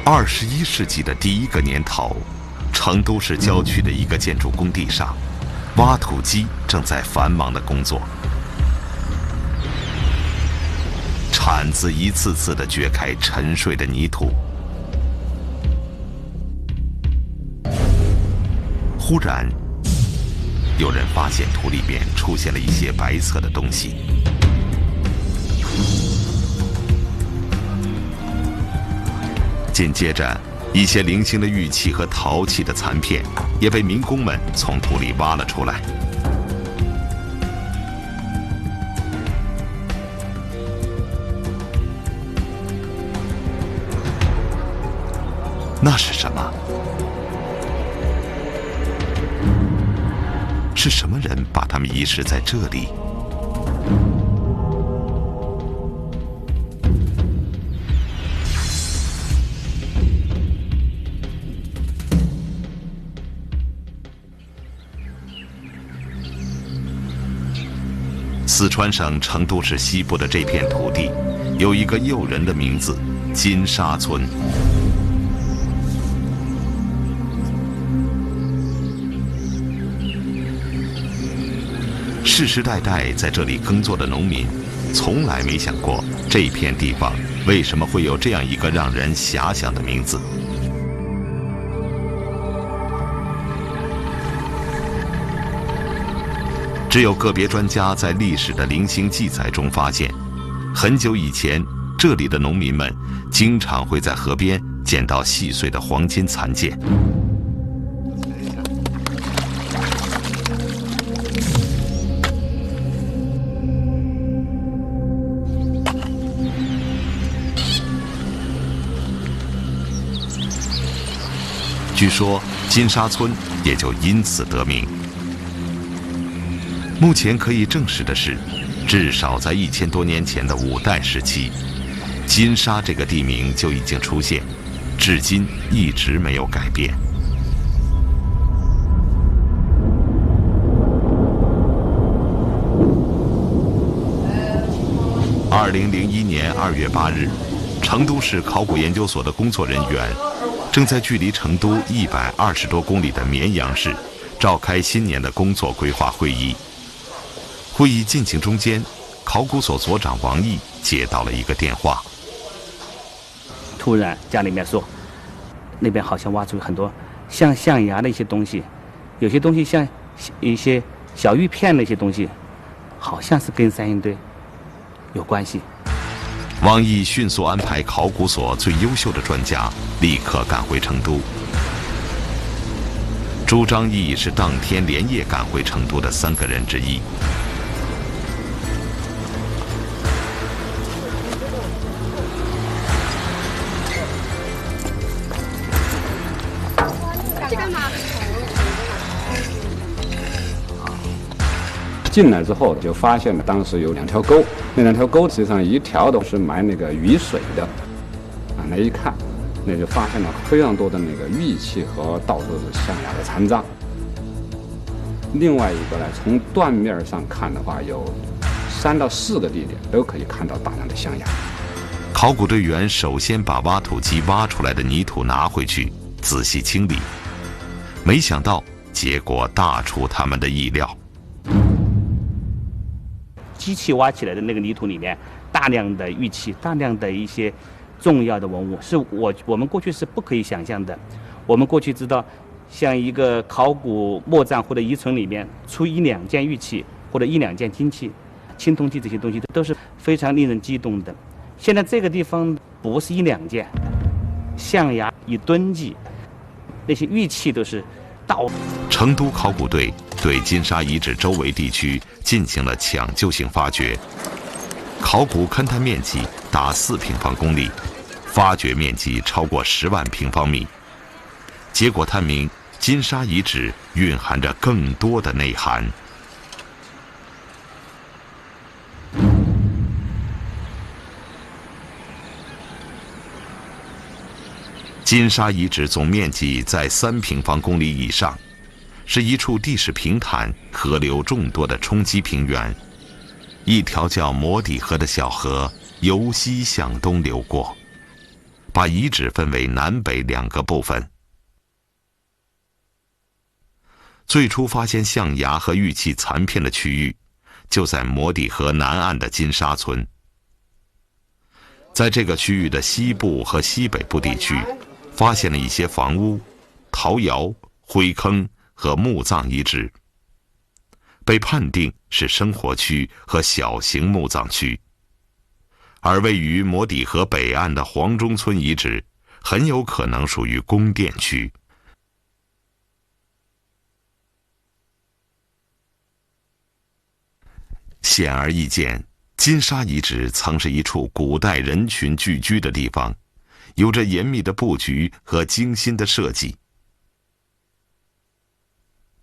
21世纪的第一个年头，成都市郊区的一个建筑工地上，挖土机正在繁忙的工作，铲子一次次地掘开沉睡的泥土。忽然，有人发现土里边出现了一些白色的东西。紧接着，一些零星的玉器和陶器的残片也被民工们从土里挖了出来。那是什么？是什么人把他们遗失在这里？四川省成都市西部的这片土地，有一个诱人的名字——金沙村。世世代代在这里耕作的农民，从来没想过这片地方为什么会有这样一个让人遐想的名字。只有个别专家在历史的零星记载中发现，很久以前，这里的农民们经常会在河边捡到细碎的黄金残件。据说金沙村也就因此得名。目前可以证实的是，至少在1000多年前的5代时期，金沙这个地名就已经出现，至今一直没有改变。2001年2月8日，成都市考古研究所的工作人员正在距离成都120多公里的绵阳市召开新年的工作规划会议。会议进行中间，考古所所长王毅接到了一个电话。突然家里面说，那边好像挖出很多像象牙的一些东西，有些东西像一些小玉片的一些东西，好像是跟三星堆有关系。王毅迅速安排考古所最优秀的专家立刻赶回成都。朱张毅是当天连夜赶回成都的3个人之一。进来之后就发现了，当时有2条沟，那2条沟实际上一条都是埋那个雨水的，那一看，那就发现了非常多的那个玉器和到处是象牙的残渣。另外一个呢，从断面上看的话，有3到4个地点都可以看到大量的象牙。考古队员首先把挖土机挖出来的泥土拿回去，仔细清理，没想到结果大出他们的意料。机器挖起来的那个泥土里面，大量的玉器，大量的一些重要的文物，是我们过去是不可以想象的。我们过去知道，像一个考古墓葬或者遗存里面出1、2件玉器或者1、2件金器、青铜器，这些东西都是非常令人激动的。现在这个地方不是1、2件，象牙1吨计，那些玉器都是到。成都考古队对金沙遗址周围地区进行了抢救性发掘，考古勘探面积达4平方公里，发掘面积超过10万平方米。结果探明，金沙遗址蕴含着更多的内涵。金沙遗址总面积在3平方公里以上，是一处地势平坦、河流众多的冲积平原。一条叫摩底河的小河由西向东流过，把遗址分为南北2个部分。最初发现象牙和玉器残片的区域，就在摩底河南岸的金沙村。在这个区域的西部和西北部地区，发现了一些房屋、陶窑、灰坑和墓葬遗址，被判定是生活区和小型墓葬区。而位于摩底河北岸的黄中村遗址，很有可能属于宫殿区。显而易见，金沙遗址曾是一处古代人群聚居的地方，有着严密的布局和精心的设计。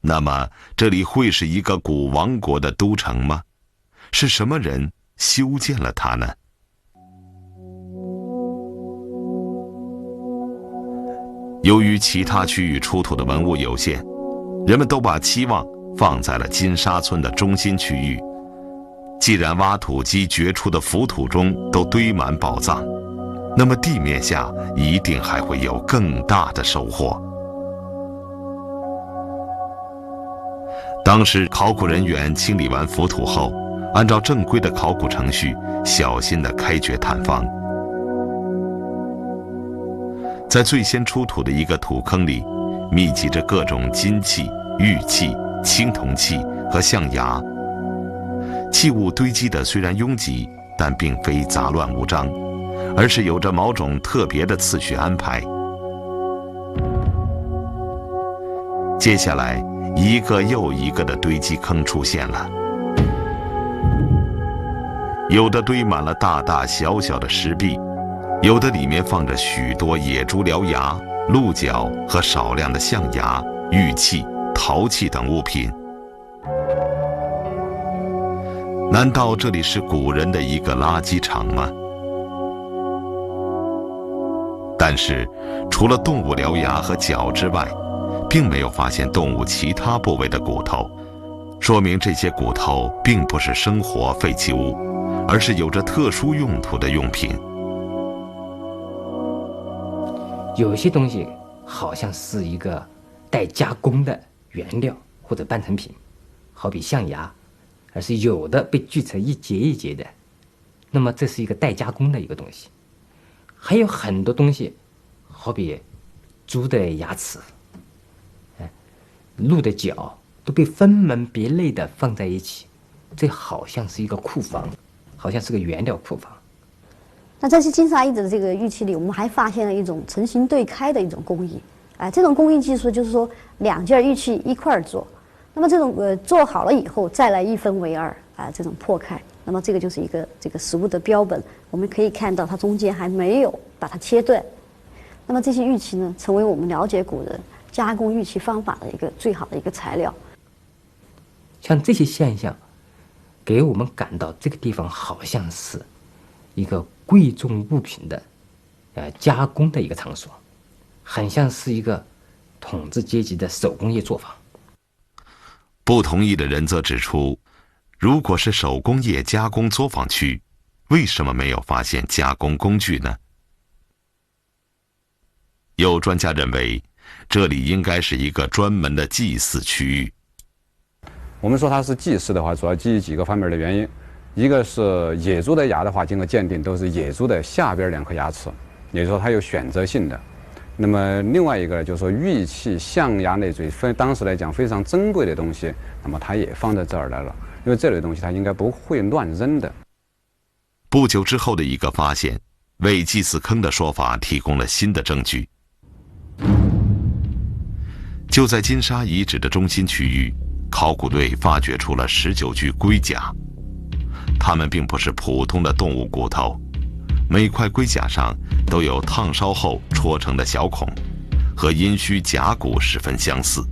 那么，这里会是一个古王国的都城吗？是什么人修建了它呢？由于其他区域出土的文物有限，人们都把期望放在了金沙村的中心区域。既然挖土机掘出的浮土中都堆满宝藏，那么地面下一定还会有更大的收获。当时考古人员清理完浮土后，按照正规的考古程序，小心地开掘探方。在最先出土的一个土坑里，密集着各种金器、玉器、青铜器和象牙。器物堆积的虽然拥挤，但并非杂乱无章，而是有着某种特别的次序安排。接下来，一个又一个的堆积坑出现了，有的堆满了大大小小的石壁，有的里面放着许多野猪獠牙、鹿角和少量的象牙、玉器、陶器等物品。难道这里是古人的一个垃圾场吗？但是，除了动物獠牙和角之外，并没有发现动物其他部位的骨头，说明这些骨头并不是生活废弃物，而是有着特殊用途的用品。有些东西好像是一个待加工的原料或者半成品，好比象牙，而是有的被锯成一节一节的，那么这是一个待加工的一个东西。还有很多东西，好比猪的牙齿、鹿的角都被分门别类的放在一起，这好像是一个库房，好像是个原料库房。那在金沙遗址的这个玉器里，我们还发现了一种成型对开的一种工艺。这种工艺技术就是说2件玉器一块儿做，那么这种做好了以后再来1分为2这种破开，那么这个就是一个这个实物的标本。我们可以看到它中间还没有把它切断。那么这些玉器呢，成为我们了解古人加工玉器方法的一个最好的一个材料。像这些现象，给我们感到这个地方好像是一个贵重物品的加工的一个场所，很像是一个统治阶级的手工业作坊。不同意的人则指出，如果是手工业加工作坊区，为什么没有发现加工工具呢？有专家认为，这里应该是一个专门的祭祀区域。我们说它是祭祀的话，主要基于几个方面的原因。一个是野猪的牙的话，经过鉴定都是野猪的下边2颗牙齿，也就是说它有选择性的。那么另外一个就是说玉器、象牙类当时来讲非常珍贵的东西，那么它也放在这儿来了，因为这类东西它应该不会乱扔的。不久之后的一个发现，为祭祀坑的说法提供了新的证据。就在金沙遗址的中心区域，考古队发掘出了19具龟甲。它们并不是普通的动物骨头，每块龟甲上都有烫烧后戳成的小孔，和殷墟甲骨十分相似。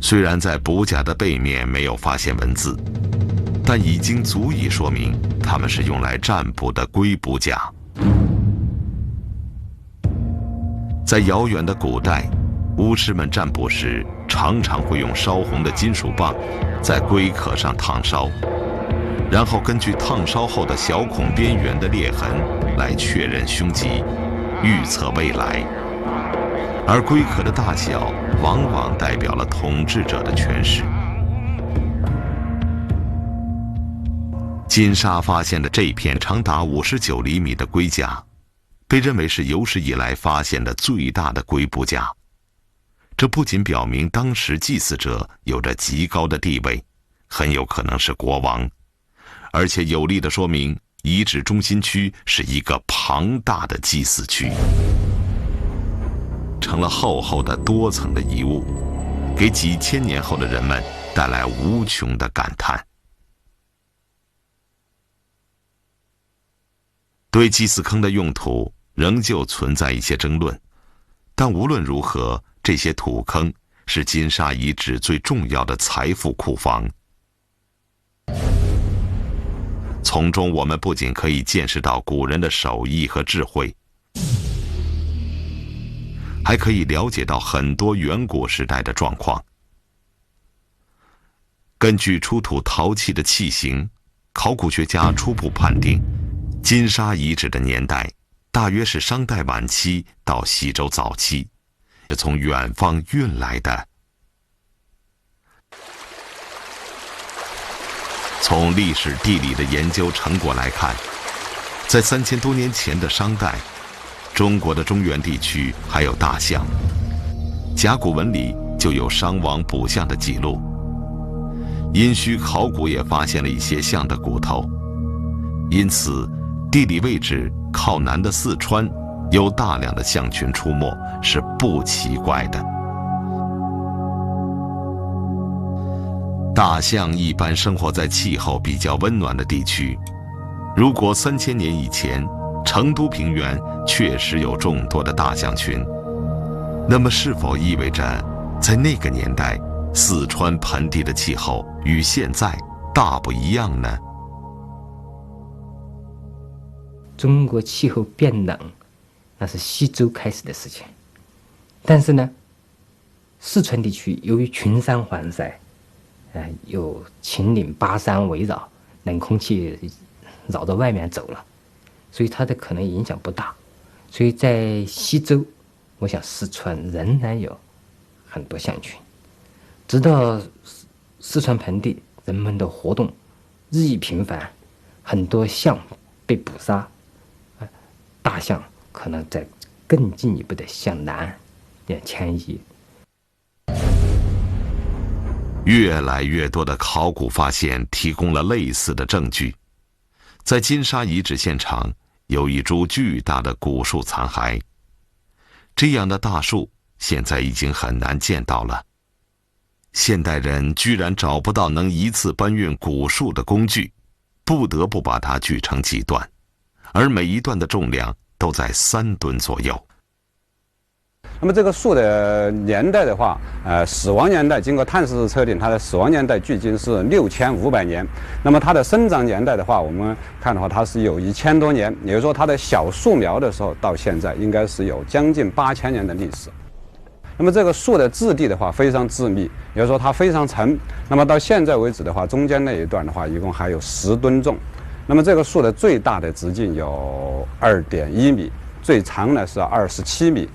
虽然在补甲的背面没有发现文字，但已经足以说明它们是用来占卜的龟补甲。在遥远的古代，巫师们占卜时常常会用烧红的金属棒在龟壳上烫烧，然后根据烫烧后的小孔边缘的裂痕来确认凶吉。预测未来，而龟壳的大小往往代表了统治者的权势。金沙发现的这片长达59厘米的龟甲，被认为是有史以来发现的最大的龟部甲。这不仅表明当时祭祀者有着极高的地位，很有可能是国王，而且有力地说明遗址中心区是一个庞大的祭祀区，成了厚厚的多层的遗物，给几千年后的人们带来无穷的感叹。对祭祀坑的用途仍旧存在一些争论，但无论如何，这些土坑是金沙遗址最重要的财富库房。从中我们不仅可以见识到古人的手艺和智慧，还可以了解到很多远古时代的状况。根据出土陶器的器型，考古学家初步判定金沙遗址的年代大约是商代晚期到西周早期，是从远方运来的。从历史地理的研究成果来看，在3000多年前的商代，中国的中原地区还有大象，甲骨文里就有商王捕象的记录。殷墟考古也发现了一些象的骨头，因此地理位置靠南的四川有大量的象群出没是不奇怪的。大象一般生活在气候比较温暖的地区，如果3000年以前成都平原确实有众多的大象群，那么是否意味着在那个年代四川盆地的气候与现在大不一样呢？中国气候变冷，那是西周开始的事情。但是呢，四川地区由于群山环塞，有秦岭巴山围绕，冷空气绕到外面走了，所以它的可能影响不大。所以在西周，我想四川仍然有很多象群。直到四川盆地人们的活动日益频繁，很多象被捕杀，大象可能在更进一步的向南迁移。越来越多的考古发现提供了类似的证据。在金沙遗址现场有一株巨大的古树残骸，这样的大树现在已经很难见到了。现代人居然找不到能一次搬运古树的工具，不得不把它锯成几段，而每一段的重量都在3吨左右。那么这个树的年代的话，死亡年代经过碳十式测定，它的死亡年代距今是6500年。那么它的生长年代的话，我们看的话，它是有1000多年，也就是说它的小树苗的时候到现在应该是有将近8000年的历史。那么这个树的质地的话非常致密，也就是说它非常沉。那么到现在为止的话，中间那一段的话一共还有10吨重。那么这个树的最大的直径有2.1米，最长呢是27米。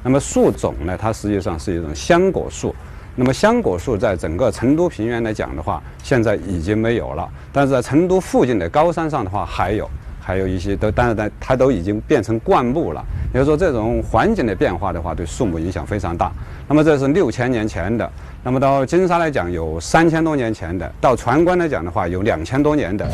那么树种呢，它实际上是一种香果树。那么香果树在整个成都平原来讲的话，现在已经没有了，但是在成都附近的高山上的话还有一些但是它都已经变成灌木了。也就是说，这种环境的变化的话，对树木影响非常大。那么这是6000年前的，那么到金沙来讲有3000多年前的，到船关来讲的话有2000多年的。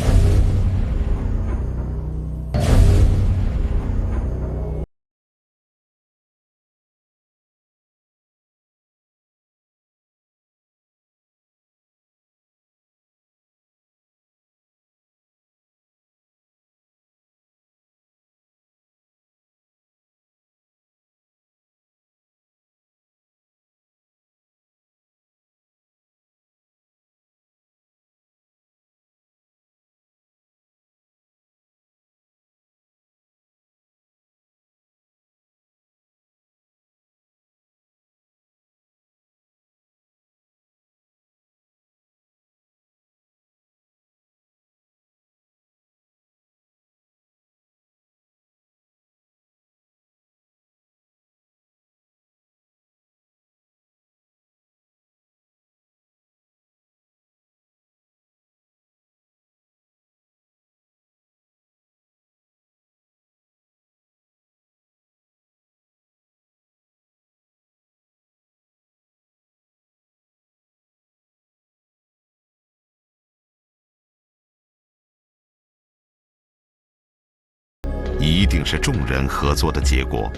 一定是众人合作的结果。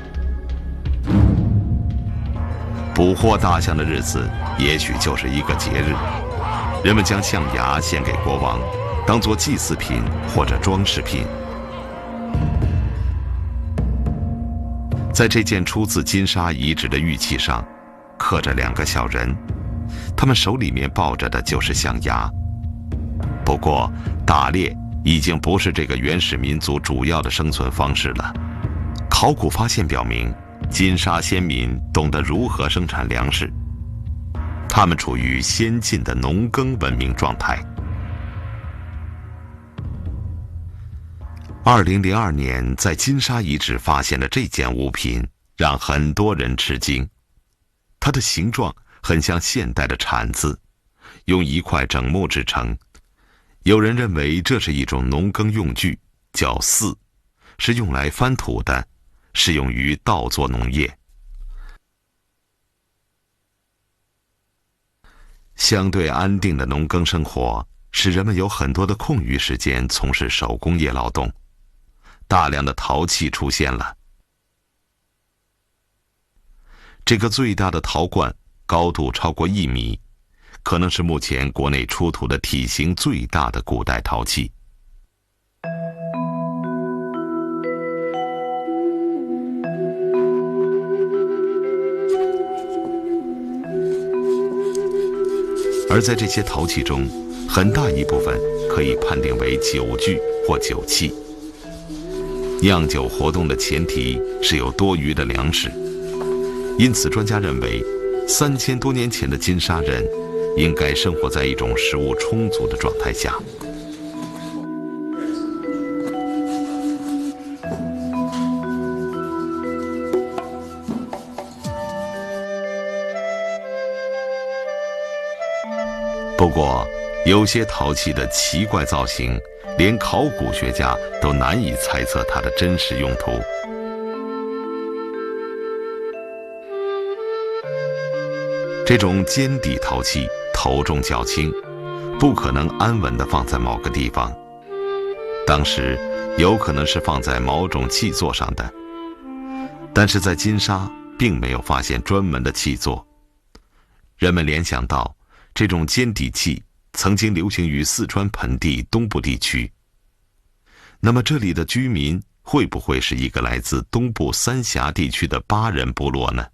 捕获大象的日子，也许就是一个节日，人们将象牙献给国王，当作祭祀品或者装饰品。在这件出自金沙遗址的玉器上，刻着2个小人，他们手里面抱着的就是象牙。不过，打猎已经不是这个原始民族主要的生存方式了。考古发现表明，金沙先民懂得如何生产粮食，他们处于先进的农耕文明状态。2002年，在金沙遗址发现的这件物品让很多人吃惊，它的形状很像现代的铲子，用一块整木制成。有人认为这是一种农耕用具，叫耜，是用来翻土的，适用于稻作农业。相对安定的农耕生活使人们有很多的空余时间从事手工业劳动，大量的陶器出现了。这个最大的陶罐高度超过1米，可能是目前国内出土的体型最大的古代陶器。而在这些陶器中，很大一部分可以判定为酒具或酒器。酿酒活动的前提是有多余的粮食，因此专家认为，3000多年前的金沙人应该生活在一种食物充足的状态下。不过，有些陶器的奇怪造型，连考古学家都难以猜测它的真实用途。这种尖底陶器头重脚轻，不可能安稳地放在某个地方。当时有可能是放在某种器座上的，但是在金沙并没有发现专门的器座。人们联想到这种尖底器曾经流行于四川盆地东部地区。那么这里的居民会不会是一个来自东部三峡地区的巴人部落呢？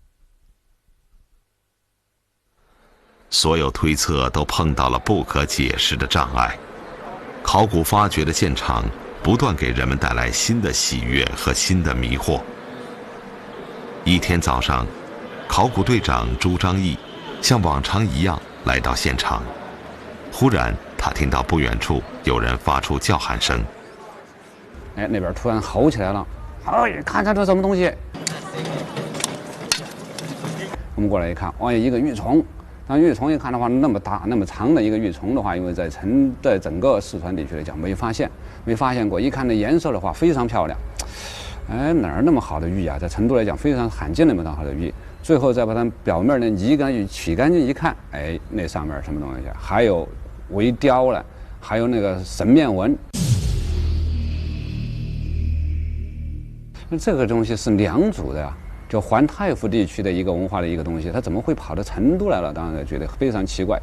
所有推测都碰到了不可解释的障碍。考古发掘的现场不断给人们带来新的喜悦和新的迷惑。一天早上，考古队长朱章义像往常一样来到现场。忽然，他听到不远处有人发出叫喊声。哎，那边突然吼起来了！哎，看这什么东西？我们过来一看，哎，一个玉琮。那玉琮一看的话，那么大、那么长的一个玉琮的话，因为在整个四川地区来讲没发现过。一看那颜色的话，非常漂亮。哎，哪儿那么好的玉啊？在成都来讲非常罕见那么大好的玉。最后再把它表面的泥干玉取干净一看，哎，那上面什么东西？还有微雕了，还有那个神面纹。那这个东西是良渚的呀，就环太湖地区的一个文化的一个东西，它怎么会跑到成都来了？当然觉得非常奇怪。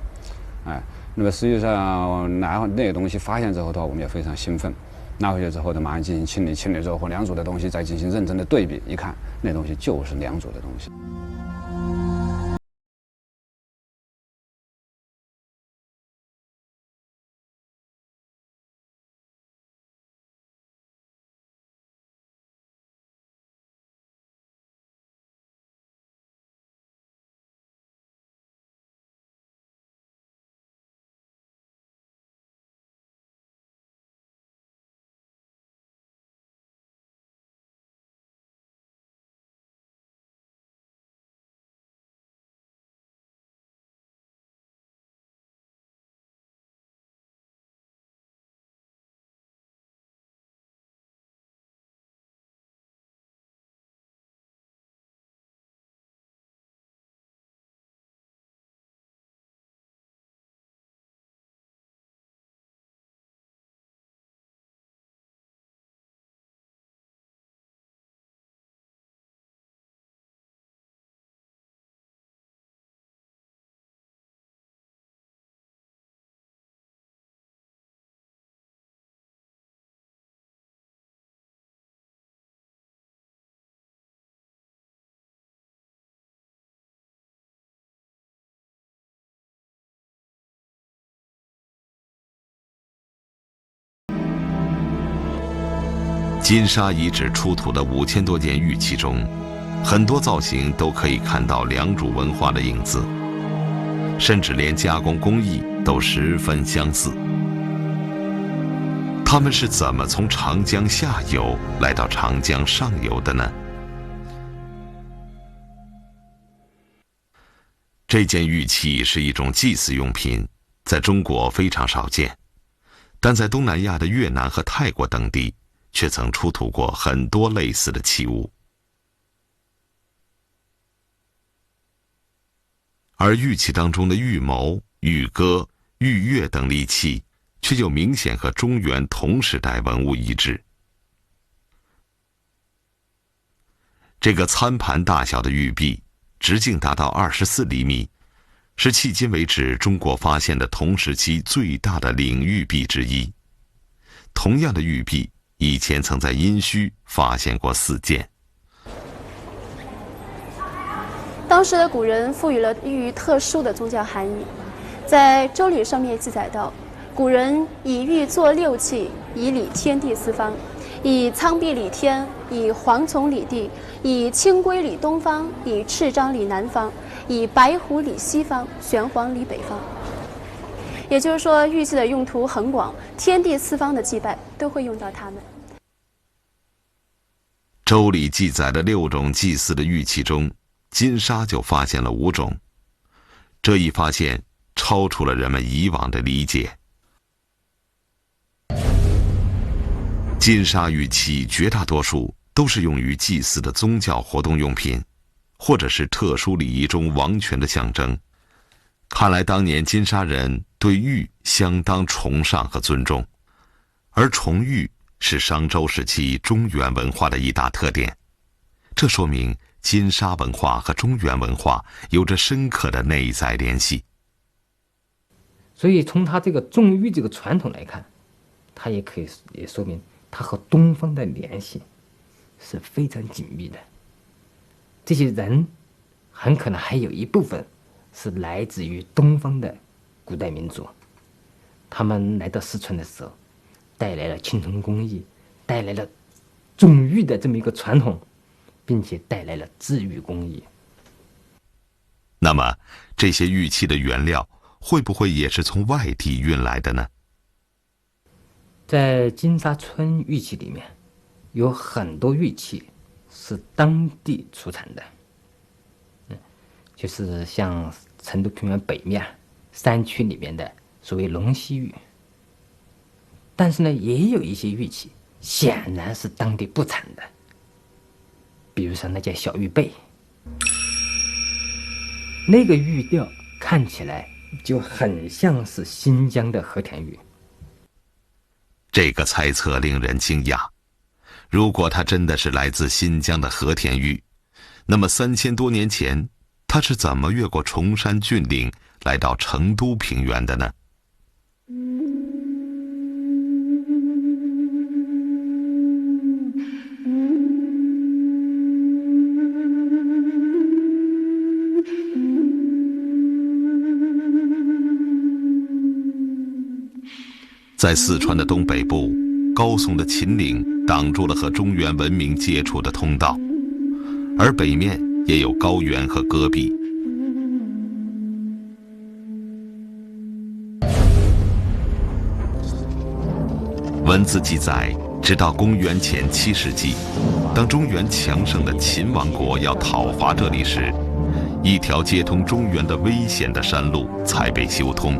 哎，那么实际上那个东西发现之后的话，我们也非常兴奋。拿回去之后呢，马上进行清理，清理之后和良渚的东西再进行认真的对比，一看那东西就是良渚的东西。金沙遗址出土的5000多件玉器中，很多造型都可以看到良渚文化的影子，甚至连加工工艺都十分相似。他们是怎么从长江下游来到长江上游的呢？这件玉器是一种祭祀用品，在中国非常少见，但在东南亚的越南和泰国等地却曾出土过很多类似的器物。而玉器当中的玉矛、玉戈、玉钺等利器却就明显和中原同时代文物一致。这个餐盘大小的玉璧，直径达到24厘米，是迄今为止中国发现的同时期最大的领玉璧之一。同样的玉璧，以前曾在殷墟发现过4件。当时的古人赋予了玉特殊的宗教含义，在《周礼》上面记载到，古人以玉作6器，以礼天地四方，以苍璧礼天，以蝗虫礼地，以青龟礼东方，以赤章礼南方，以白虎礼西方，玄黄礼北方。也就是说，玉器的用途很广，天地四方的祭拜都会用到它们。周礼记载的6种祭祀的玉器中，金沙就发现了5种。这一发现超出了人们以往的理解。金沙玉器绝大多数都是用于祭祀的宗教活动用品，或者是特殊礼仪中王权的象征。看来当年金沙人对玉相当崇尚和尊重，而崇玉是商周时期中原文化的一大特点。这说明金沙文化和中原文化有着深刻的内在联系。所以从它这个重玉这个传统来看，它也可以也说明它和东方的联系是非常紧密的。这些人很可能还有一部分是来自于东方的古代民族，他们来到四川的时候，带来了青铜工艺，带来了重玉的这么一个传统，并且带来了制玉工艺。那么，这些玉器的原料会不会也是从外地运来的呢？在金沙村玉器里面，有很多玉器是当地出产的，就是像成都平原北面山区里面的所谓龙溪玉。但是呢，也有一些玉器显然是当地不产的，比如说那件小玉贝，那个玉调看起来就很像是新疆的和田玉。这个猜测令人惊讶。如果它真的是来自新疆的和田玉，那么3000多年前，它是怎么越过崇山峻岭来到成都平原的呢？在四川的东北部，高耸的秦岭挡住了和中原文明接触的通道，而北面也有高原和戈壁。文字记载，直到公元前7世纪，当中原强盛的秦王国要讨伐这里时，一条接通中原的危险的山路才被修通。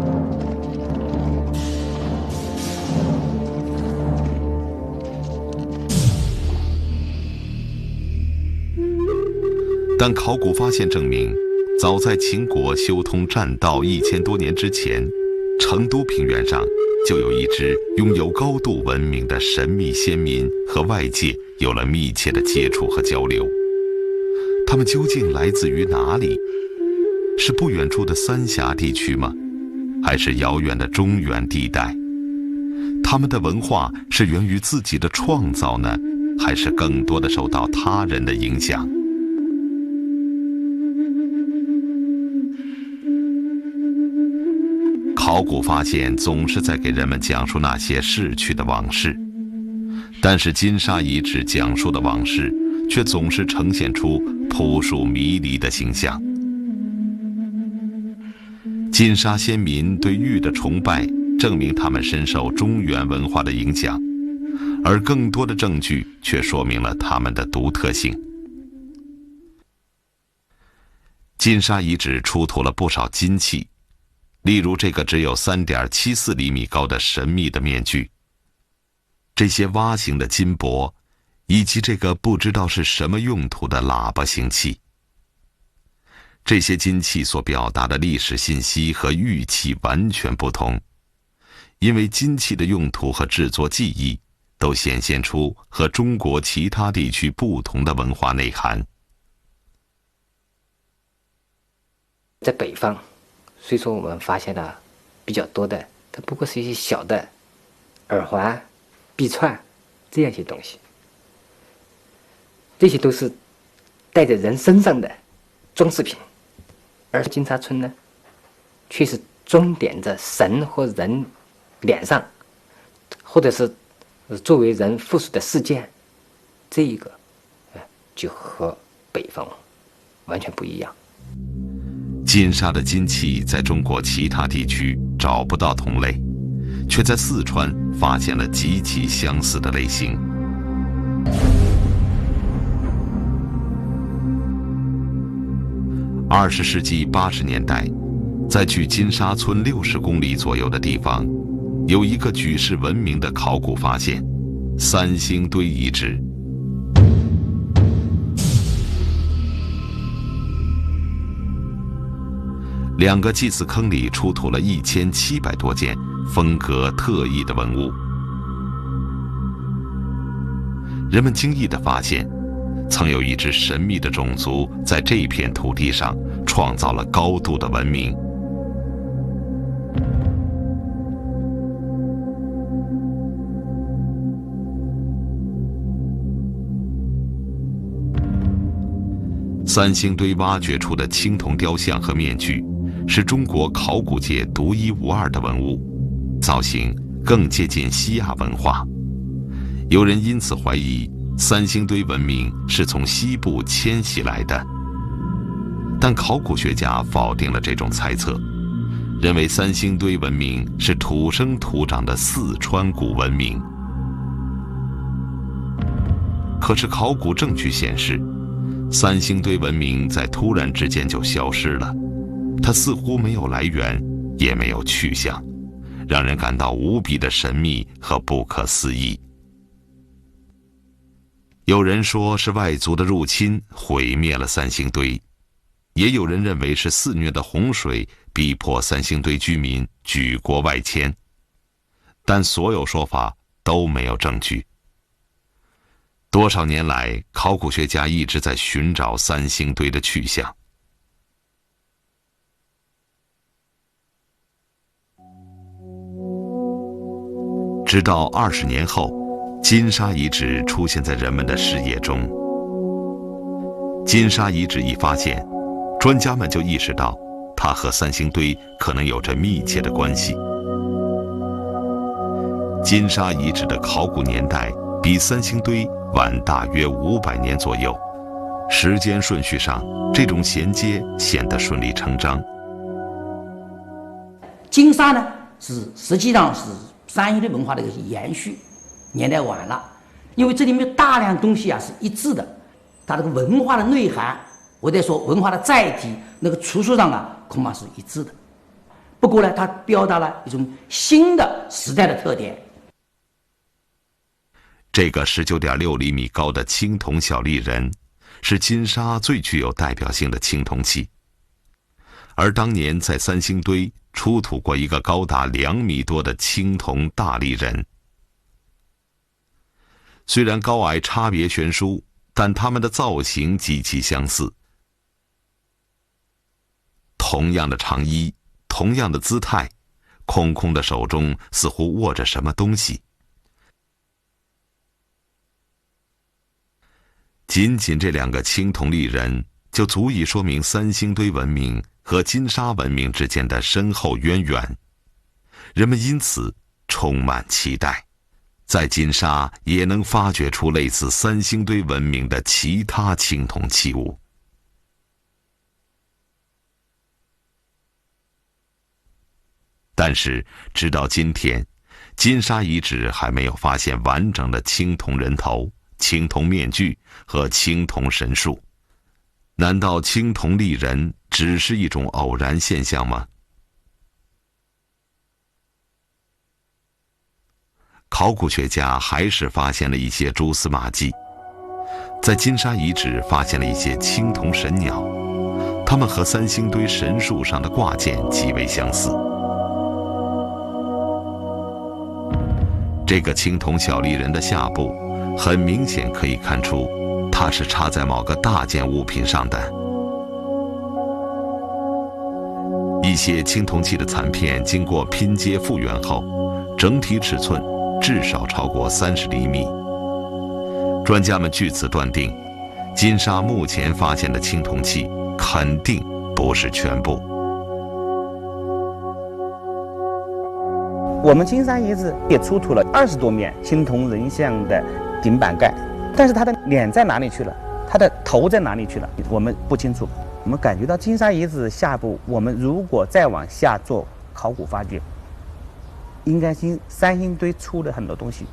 但考古发现证明，早在秦国修通栈道1000多年之前，成都平原上就有一支拥有高度文明的神秘先民和外界有了密切的接触和交流。他们究竟来自于哪里？是不远处的三峡地区吗？还是遥远的中原地带？他们的文化是源于自己的创造呢，还是更多的受到他人的影响？考古发现总是在给人们讲述那些逝去的往事，但是金沙遗址讲述的往事却总是呈现出扑朔迷离的形象。金沙先民对玉的崇拜证明他们深受中原文化的影响，而更多的证据却说明了他们的独特性。金沙遗址出土了不少金器，例如这个只有 3.74 厘米高的神秘的面具，这些蛙形的金箔，以及这个不知道是什么用途的喇叭形器。这些金器所表达的历史信息和玉器完全不同，因为金器的用途和制作技艺都显现出和中国其他地区不同的文化内涵。在北方，虽说我们发现了比较多的，它不过是一些小的耳环、臂串这样一些东西，这些都是戴在人身上的装饰品。而金沙村呢，却是装点着神或人脸上，或者是作为人附属的饰件，这一个就和北方完全不一样。金沙的金器在中国其他地区找不到同类，却在四川发现了极其相似的类型。20世纪80年代，在距金沙村60公里左右的地方，有一个举世闻名的考古发现——三星堆遗址。2个祭祀坑里出土了1700多件风格特异的文物。人们惊异地发现，曾有一支神秘的种族在这片土地上创造了高度的文明。三星堆挖掘出的青铜雕像和面具，是中国考古界独一无二的文物，造型更接近西亚文化。有人因此怀疑三星堆文明是从西部迁徙来的，但考古学家否定了这种猜测，认为三星堆文明是土生土长的四川古文明。可是考古证据显示，三星堆文明在突然之间就消失了，它似乎没有来源，也没有去向，让人感到无比的神秘和不可思议。有人说是外族的入侵毁灭了三星堆，也有人认为是肆虐的洪水逼迫三星堆居民举国外迁，但所有说法都没有证据。多少年来，考古学家一直在寻找三星堆的去向。直到20年后，金沙遗址出现在人们的视野中。金沙遗址一发现，专家们就意识到，它和三星堆可能有着密切的关系。金沙遗址的考古年代比三星堆晚大约500年左右，时间顺序上，这种衔接显得顺理成章。金沙呢，实际上是三星堆文化的一个延续，年代晚了，因为这里面大量东西是一致的，它这个文化的内涵，或者说文化的载体，那个出处上恐怕是一致的。不过呢，它表达了一种新的时代的特点。这个19.6厘米高的青铜小立人，是金沙最具有代表性的青铜器。而当年在三星堆出土过一个高达2米多的青铜大立人。虽然高矮差别悬殊，但它们的造型极其相似。同样的长衣，同样的姿态，空空的手中似乎握着什么东西。仅仅这2个青铜立人，就足以说明三星堆文明和金沙文明之间的深厚渊源。人们因此充满期待。在金沙也能发掘出类似三星堆文明的其他青铜器物。但是，直到今天，金沙遗址还没有发现完整的青铜人头、青铜面具和青铜神树。难道青铜立人只是一种偶然现象吗？考古学家还是发现了一些蛛丝马迹，在金沙遗址发现了一些青铜神鸟，它们和三星堆神树上的挂件极为相似。这个青铜小立人的下部，很明显可以看出，它是插在某个大件物品上的。一些青铜器的残片经过拼接复原后，整体尺寸至少超过30厘米。专家们据此断定，金沙目前发现的青铜器肯定不是全部。我们金沙遗址也出土了20多面青铜人像的顶板盖，但是它的脸在哪里去了？它的头在哪里去了？我们不清楚。我们感觉到金沙遗址下部，我们如果再往下做考古发掘，应该三星堆出了很多东西。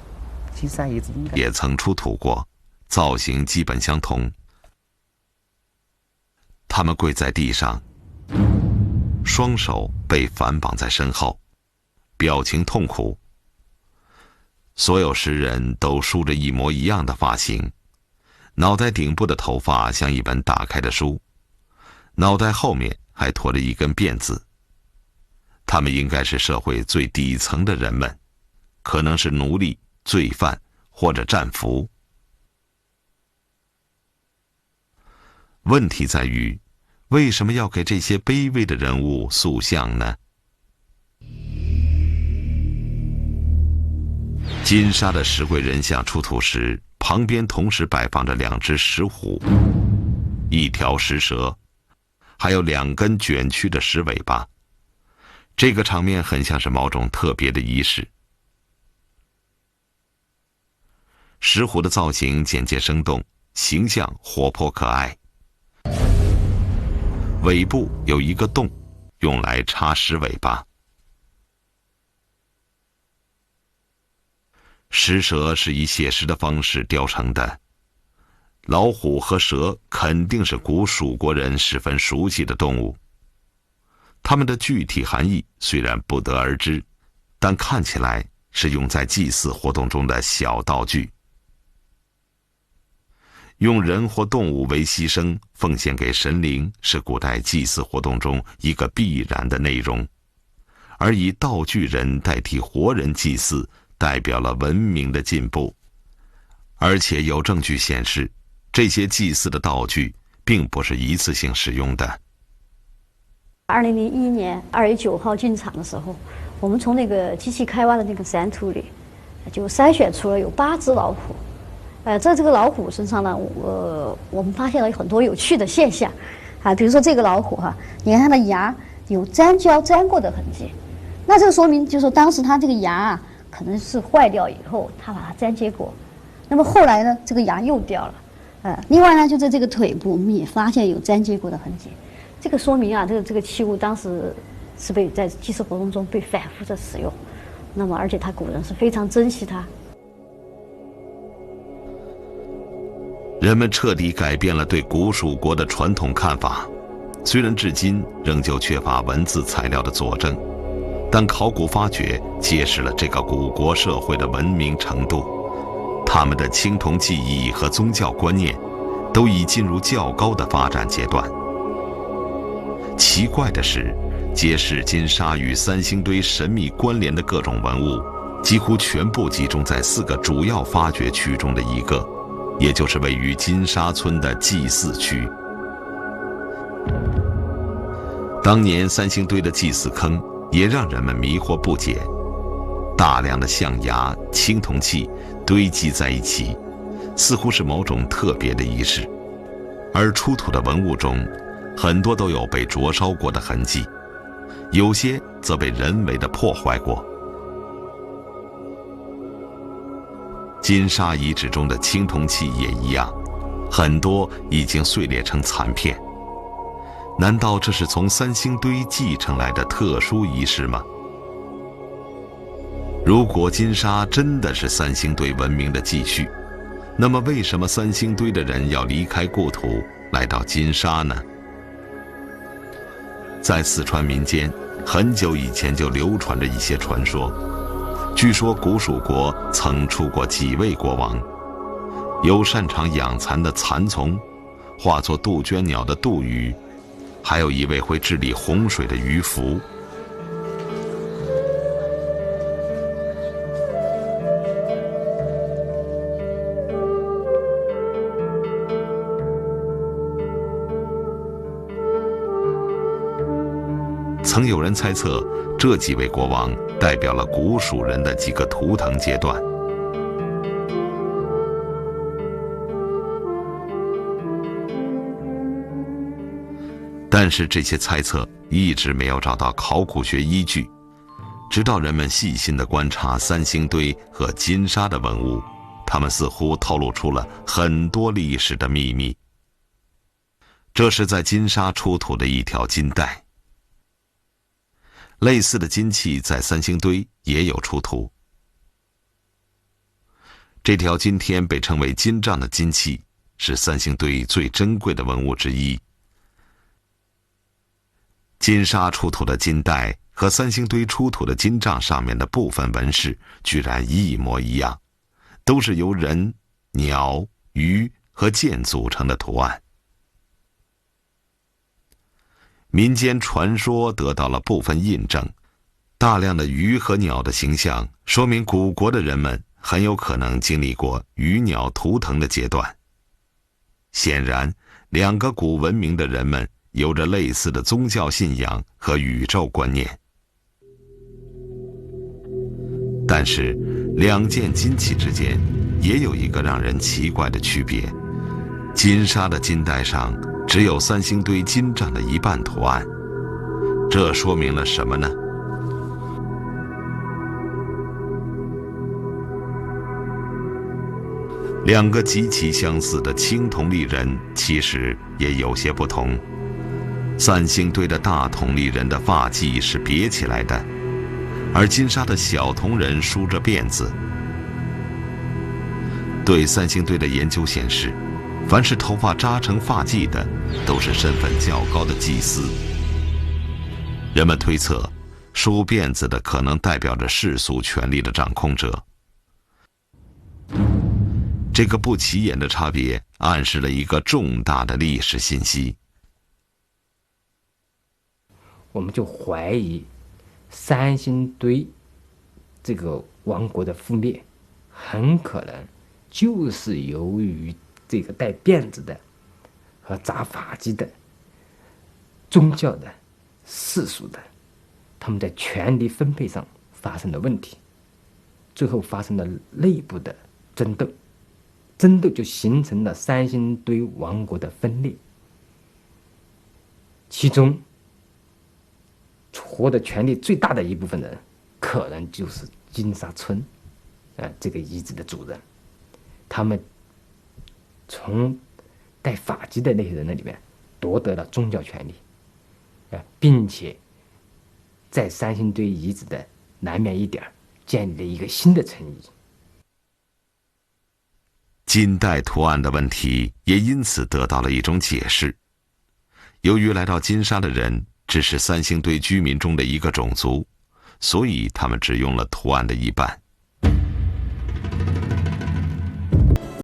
金沙遗址应该也曾出土过，造型基本相同。他们跪在地上，双手被反绑在身后，表情痛苦。所有石人都梳着一模一样的发型，脑袋顶部的头发像一本打开的书，脑袋后面还拖着一根辫子。他们应该是社会最底层的人们，可能是奴隶、罪犯或者战俘。问题在于，为什么要给这些卑微的人物塑像呢？金沙的石龟人像出土时，旁边同时摆放着2只石虎、1条石蛇，还有2根卷曲的石尾巴。这个场面很像是某种特别的仪式。石虎的造型简洁生动，形象活泼可爱。尾部有一个洞，用来插石尾巴。石蛇是以写实的方式雕成的。老虎和蛇肯定是古蜀国人十分熟悉的动物。它们的具体含义虽然不得而知，但看起来是用在祭祀活动中的小道具。用人或动物为牺牲，奉献给神灵，是古代祭祀活动中一个必然的内容。而以道具人代替活人祭祀，代表了文明的进步。而且有证据显示，这些祭祀的道具并不是一次性使用的。2001年2月9号进场的时候，我们从那个机器开挖的那个山土里，就筛选出了有8只老虎。在这个老虎身上呢，我们发现了很多有趣的现象，比如说这个老虎你看它的牙有粘胶粘过的痕迹，那这个说明就是说当时它这个牙可能是坏掉以后，它把它粘接过，那么后来呢，这个牙又掉了。另外呢，就在这个腿部，我们也发现有粘接过的痕迹，这个说明这个器物当时是在祭祀活动中被反复的使用，那么而且古人是非常珍惜它。人们彻底改变了对古蜀国的传统看法，虽然至今仍旧缺乏文字材料的佐证，但考古发掘揭示了这个古国社会的文明程度，他们的青铜技艺和宗教观念都已进入较高的发展阶段。奇怪的是，揭示金沙与三星堆神秘关联的各种文物，几乎全部集中在4个主要发掘区中的一个，也就是位于金沙村的祭祀区。当年三星堆的祭祀坑也让人们迷惑不解，大量的象牙、青铜器堆积在一起，似乎是某种特别的仪式。而出土的文物中，很多都有被灼烧过的痕迹，有些则被人为的破坏过。金沙遗址中的青铜器也一样，很多已经碎裂成残片。难道这是从三星堆继承来的特殊仪式吗？如果金沙真的是三星堆文明的继续，那么为什么三星堆的人要离开故土来到金沙呢？在四川民间，很久以前就流传着一些传说。据说古蜀国曾出过几位国王，有擅长养蚕的蚕丛，化作杜鹃鸟的杜鱼，还有一位会治理洪水的渔夫。曾有人猜测，这几位国王代表了古蜀人的几个图腾阶段。但是这些猜测一直没有找到考古学依据，直到人们细心地观察三星堆和金沙的文物，他们似乎透露出了很多历史的秘密。这是在金沙出土的一条金带。类似的金器在三星堆也有出土。这条今天被称为金杖的金器，是三星堆最珍贵的文物之一。金沙出土的金带和三星堆出土的金杖上面的部分纹饰居然一模一样，都是由人、鸟、鱼和剑组成的图案。民间传说得到了部分印证，大量的鱼和鸟的形象说明古国的人们很有可能经历过鱼鸟图腾的阶段。显然，两个古文明的人们有着类似的宗教信仰和宇宙观念。但是，两件金器之间也有一个让人奇怪的区别：金沙的金带上只有三星堆金杖的一半图案，这说明了什么呢？两个极其相似的青铜立人其实也有些不同。三星堆的大铜立人的发髻是别起来的，而金沙的小铜人梳着辫子。对三星堆的研究显示，凡是头发扎成发髻的，都是身份较高的祭司。人们推测，梳辫子的可能代表着世俗权力的掌控者。这个不起眼的差别暗示了一个重大的历史信息。我们就怀疑三星堆这个王国的覆灭，很可能就是由于这个戴辫子的和扎发髻的宗教的世俗的，他们在权力分配上发生了问题，最后发生了内部的争斗，争斗就形成了三星堆王国的分裂。其中获得权力最大的一部分人，可能就是金沙村，这个遗址的主人。他们从戴发髻的那些人那里面夺得了宗教权力，并且在三星堆遗址的南面一点建立了一个新的城邑。金带图案的问题也因此得到了一种解释。由于来到金沙的人只是三星堆居民中的一个种族，所以他们只用了图案的一半。